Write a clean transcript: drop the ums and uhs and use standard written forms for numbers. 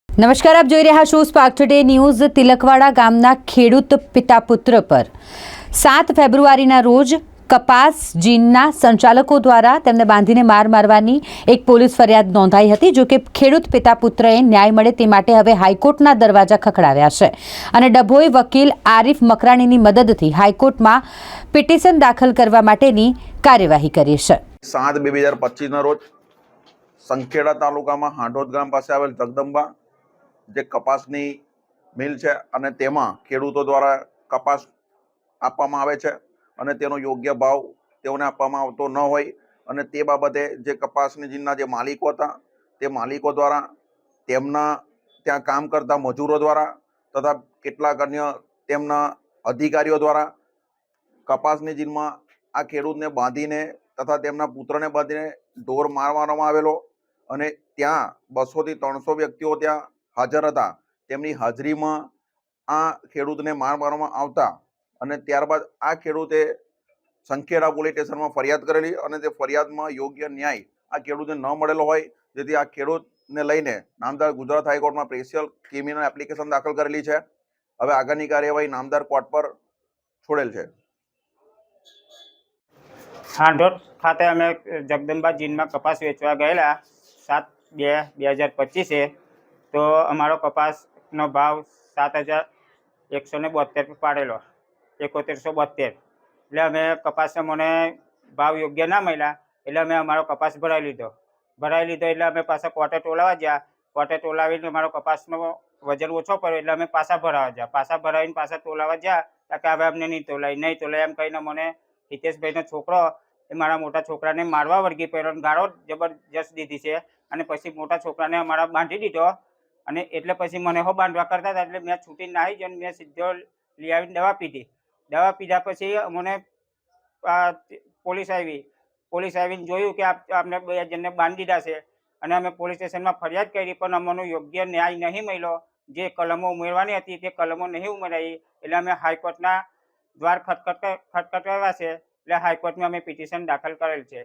નમસ્કાર, આપ જોઈ રહ્યા છો સ્પાર્ક ટુડે ન્યૂઝ। તિલકવાડા ગામના ખેડૂત પિતા પુત્ર પર 7 ફેબ્રુઆરીના રોજ કપાસ જીનના સંચાલકો દ્વારા તેમને બાંધીને માર મારવાની એક પોલીસ ફરિયાદ નોંધાઈ હતી। જો કે ખેડૂત પિતા પુત્રએ ન્યાય મળે તે માટે હવે હાઈકોર્ટના દરવાજા ખખડાવ્યા છે અને ડભોઈ વકીલ આરીફ મકરાણીની મદદથી હાઈકોર્ટમાં પિટિશન દાખલ કરવા માટેની કાર્યવાહી કરી છે। 7/2/2025 રોજ સંખેડા તાલુકામાં હાંડોદ ગામ પાસે આવેલ જગદંબા જે કપાસની મિલ છે અને તેમાં ખેડૂતો દ્વારા કપાસ આપવામાં આવે છે અને તેનો યોગ્ય ભાવ તેઓને આપવામાં આવતો ન હોય અને તે બાબતે જે કપાસની જીનના જે માલિકો હતા તે માલિકો દ્વારા તેમના ત્યાં કામ કરતા મજૂરો દ્વારા તથા કેટલાક અન્ય તેમના અધિકારીઓ દ્વારા કપાસની જીનમાં આ ખેડૂતને બાંધીને તથા તેમના પુત્રને બાંધીને ઢોર મારવામાં આવેલો અને ત્યાં 200 થી 300 વ્યક્તિઓ ત્યાં હાજર હતા। તેમની હાજરીમાં આ ખેડૂતને માર મારવામાં આવતા અને ત્યારબાદ આ ખેડૂતે સંખેડા પોલીસ સ્ટેશનમાં ફરિયાદ કરેલી અને તે ફરિયાદમાં યોગ્ય ન્યાય આ ખેડૂતને ન મળેલો હોય, જેથી આ ખેડૂતને લઈને નામદાર ગુજરાત હાઈકોર્ટમાં સ્પેશિયલ ક્રિમિનલ એપ્લિકેશન દાખલ કરેલી છે। હવે આગળની કાર્યવાહી નામદાર કોર્ટ પર છોડેલ છે। હાંડોદ ખાતે અમે જગદંબા જીનમાં કપાસ વેચવા ગયેલા 7/2/2025 તો અમારો કપાસનો ભાવ 7,172 પાડેલો, 7172। એટલે અમે કપાસને મને ભાવ યોગ્ય ના મળ્યા એટલે અમે અમારો કપાસ ભરાઈ લીધો એટલે અમે પાછા કોર્ટે ટોલાવા ગયા। કોર્ટે ટોલાવીને અમારો કપાસનો વજન ઓછો પડ્યો એટલે અમે પાછા ભરાવીને પાછા ટોલાવા ગયા કે હવે અમને નહીં તોલાય એમ કહીને મને હિતેશભાઈનો છોકરો એ મારા મોટા છોકરાને મારવા વળગી પડ્યો, ગાળો જબરજસ્ત દીધી છે અને પછી મોટા છોકરાને અમારા બાંધી દીધો અને એટલે પછી મને બાંધવા કરતા હતા એટલે મેં છૂટીને નાહી ગયો મેં સીધો લઈ આવીને દવા પીધા પછી મને પોલીસ આવીને જોયું કે અમને 2 જણને બાંધી દીધા છે અને અમે પોલીસ સ્ટેશનમાં ફરિયાદ કરી પણ અમને યોગ્ય ન્યાય નહીં મળ્યો। જે કલમો ઉમેરવાની હતી તે કલમો નહીં ઉમેરાઈ એટલે અમે હાઈકોર્ટના દ્વાર ખટખટાવ્યા છે એટલે હાઈકોર્ટમાં અમે પિટિશન દાખલ કરેલ છે।